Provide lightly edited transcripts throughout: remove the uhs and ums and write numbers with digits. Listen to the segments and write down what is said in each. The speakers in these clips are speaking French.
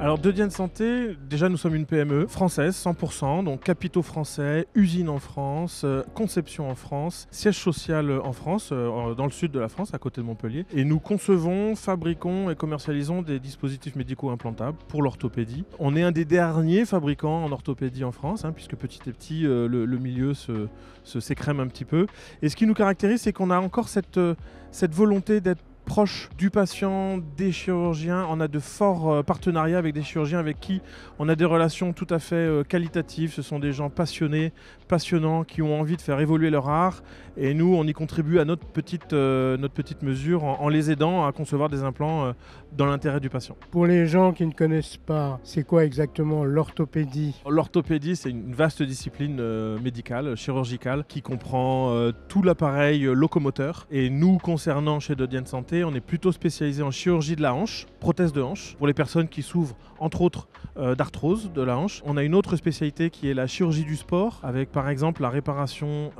Alors De Dienne Santé, déjà nous sommes une PME française 100%, donc capitaux français, usine en France, conception en France, siège social en France, dans le sud de la France, à côté de Montpellier. Et nous concevons, fabriquons et commercialisons des dispositifs médicaux implantables pour l'orthopédie. On est un des derniers fabricants en orthopédie en France, puisque petit à petit le milieu s'écrème un petit peu. Et ce qui nous caractérise, c'est qu'on a encore cette volonté d'être proche du patient, des chirurgiens. On a de forts partenariats avec des chirurgiens avec qui on a des relations tout à fait qualitatives. Ce sont des gens passionnés, passionnants, qui ont envie de faire évoluer leur art. Et nous, on y contribue à notre petite mesure en les aidant à concevoir des implants dans l'intérêt du patient. Pour les gens qui ne connaissent pas, c'est quoi exactement l'orthopédie? L'orthopédie, c'est une vaste discipline médicale, chirurgicale, qui comprend tout l'appareil locomoteur. Et nous, concernant chez De Dienne Santé, on est plutôt spécialisé en chirurgie de la hanche, prothèse de hanche, pour les personnes qui souffrent entre autres d'arthrose de la hanche. On a une autre spécialité qui est la chirurgie du sport, avec par exemple la réparation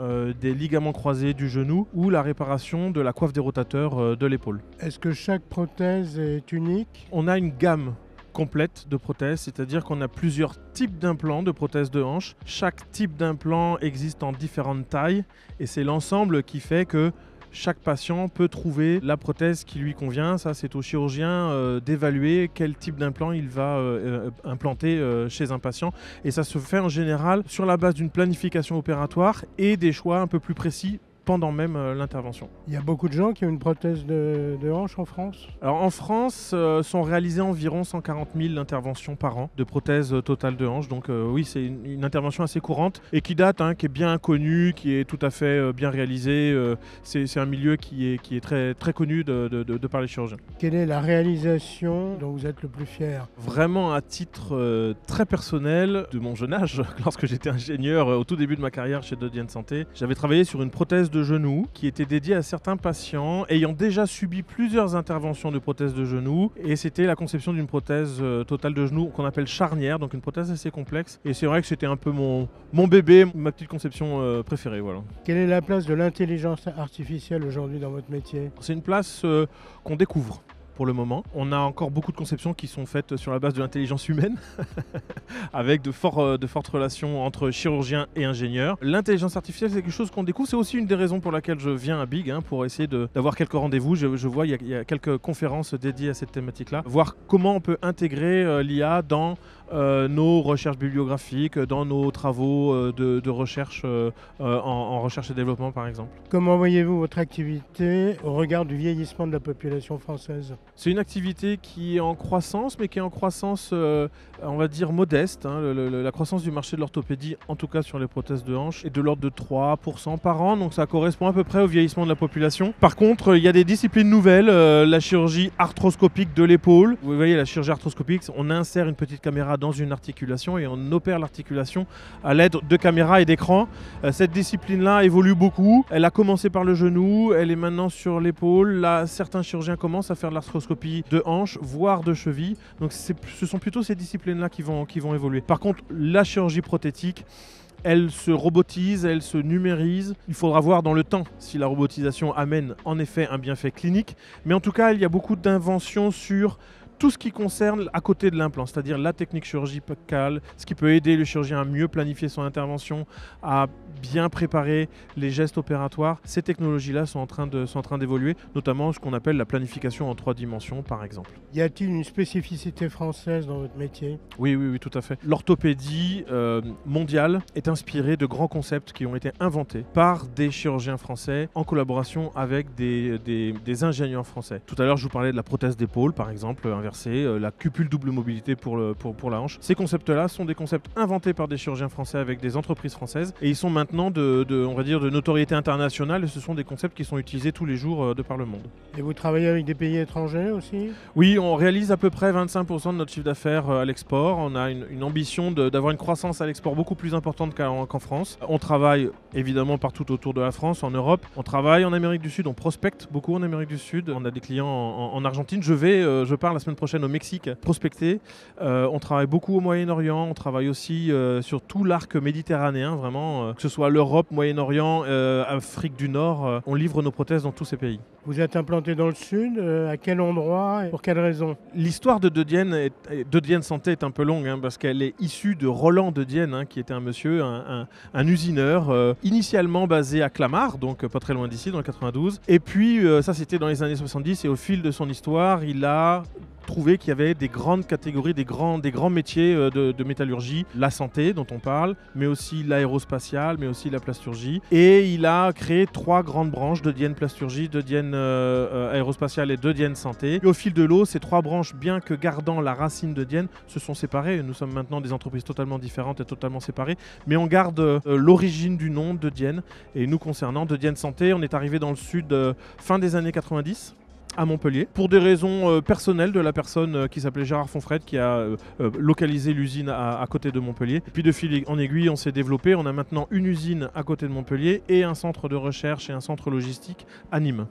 des ligaments croisés du genou ou la réparation de la coiffe des rotateurs de l'épaule. Est-ce que chaque prothèse est unique? On a une gamme complète de prothèses, c'est-à-dire qu'on a plusieurs types d'implants de prothèses de hanche. Chaque type d'implant existe en différentes tailles et c'est l'ensemble qui fait que chaque patient peut trouver la prothèse qui lui convient. Ça, c'est au chirurgien d'évaluer quel type d'implant il va implanter chez un patient. Et ça se fait en général sur la base d'une planification opératoire et des choix un peu plus précis pendant même l'intervention. Il y a beaucoup de gens qui ont une prothèse de hanche en France? Alors en France, sont réalisées environ 140 000 interventions par an de prothèses totales de hanche. Donc oui, c'est une intervention assez courante et qui date, qui est bien connue, qui est tout à fait bien réalisée. C'est un milieu qui est très, très connu de par les chirurgiens. Quelle est la réalisation dont vous êtes le plus fier? Vraiment à titre très personnel, de mon jeune âge, lorsque j'étais ingénieur au tout début de ma carrière chez De Dienne Santé, j'avais travaillé sur une prothèse de genou qui était dédiée à certains patients ayant déjà subi plusieurs interventions de prothèse de genou, et c'était la conception d'une prothèse totale de genou qu'on appelle charnière, donc une prothèse assez complexe, et c'est vrai que c'était un peu mon bébé, ma petite conception préférée. Voilà. Quelle est la place de l'intelligence artificielle aujourd'hui dans votre métier? C'est une place qu'on découvre pour le moment. On a encore beaucoup de conceptions qui sont faites sur la base de l'intelligence humaine, avec de fortes relations entre chirurgiens et ingénieurs. L'intelligence artificielle, c'est quelque chose qu'on découvre. C'est aussi une des raisons pour laquelle je viens à Big, pour essayer d'avoir quelques rendez-vous. Je vois il y a quelques conférences dédiées à cette thématique-là. Voir comment on peut intégrer l'IA dans nos recherches bibliographiques, dans nos travaux de recherche en recherche et développement, par exemple. Comment voyez-vous votre activité au regard du vieillissement de la population française? C'est une activité qui est en croissance, mais qui est en croissance, on va dire, modeste. La croissance du marché de l'orthopédie, en tout cas sur les prothèses de hanche, est de l'ordre de 3% par an, donc ça correspond à peu près au vieillissement de la population. Par contre, il y a des disciplines nouvelles, la chirurgie arthroscopique de l'épaule. Vous voyez, la chirurgie arthroscopique, on insère une petite caméra dans une articulation et on opère l'articulation à l'aide de caméras et d'écrans. Cette discipline-là évolue beaucoup. Elle a commencé par le genou, elle est maintenant sur l'épaule. Là, certains chirurgiens commencent à faire de l'arthroscopie de hanche, voire de cheville. Donc ce sont plutôt ces disciplines-là qui vont évoluer. Par contre, la chirurgie prothétique, elle se robotise, elle se numérise. Il faudra voir dans le temps si la robotisation amène en effet un bienfait clinique. Mais en tout cas, il y a beaucoup d'inventions sur tout ce qui concerne à côté de l'implant, c'est-à-dire la technique chirurgicale, ce qui peut aider le chirurgien à mieux planifier son intervention, à bien préparer les gestes opératoires. Ces technologies-là sont en train d'évoluer, notamment ce qu'on appelle la planification en 3 dimensions, par exemple. Y a-t-il une spécificité française dans votre métier? Oui, tout à fait. L'orthopédie mondiale est inspirée de grands concepts qui ont été inventés par des chirurgiens français en collaboration avec des ingénieurs français. Tout à l'heure, je vous parlais de la prothèse d'épaule, par exemple, la cupule double mobilité pour la hanche. Ces concepts-là sont des concepts inventés par des chirurgiens français avec des entreprises françaises et ils sont maintenant on va dire, de notoriété internationale, et ce sont des concepts qui sont utilisés tous les jours de par le monde. Et vous travaillez avec des pays étrangers aussi? Oui, on réalise à peu près 25% de notre chiffre d'affaires à l'export. On a une ambition d'avoir une croissance à l'export beaucoup plus importante qu'en France. On travaille évidemment partout autour de la France, en Europe. On travaille en Amérique du Sud, on prospecte beaucoup en Amérique du Sud. On a des clients en Argentine. Je pars la semaine prochaine au Mexique prospecter. On travaille beaucoup au Moyen-Orient, on travaille aussi sur tout l'arc méditerranéen, vraiment, que ce soit l'Europe, Moyen-Orient, Afrique du Nord. On livre nos prothèses dans tous ces pays. Vous êtes implanté dans le sud, à quel endroit et pour quelle raison? L'histoire de De Dienne Santé est un peu longue parce qu'elle est issue de Roland de Dienne, qui était un monsieur, un usineur, initialement basé à Clamart, donc pas très loin d'ici, dans le 92. Et puis ça c'était dans les années 70 et au fil de son histoire, il a trouvé qu'il y avait des grandes catégories, des grands métiers de métallurgie, la santé dont on parle, mais aussi l'aérospatiale, mais aussi la plasturgie. Et il a créé 3 grandes branches, de Dienne Plasturgie, de Dienne Aérospatiale et de Dienne Santé. Et au fil de l'eau, ces 3 branches, bien que gardant la racine de Dienne, se sont séparées. Nous sommes maintenant des entreprises totalement différentes et totalement séparées, mais on garde l'origine du nom de Dienne. Et nous concernant, de Dienne Santé, on est arrivé dans le sud fin des années 90. À Montpellier, pour des raisons personnelles de la personne qui s'appelait Gérard Fonfred, qui a localisé l'usine à côté de Montpellier. Et puis de fil en aiguille, on s'est développé. On a maintenant une usine à côté de Montpellier et un centre de recherche et un centre logistique à Nîmes.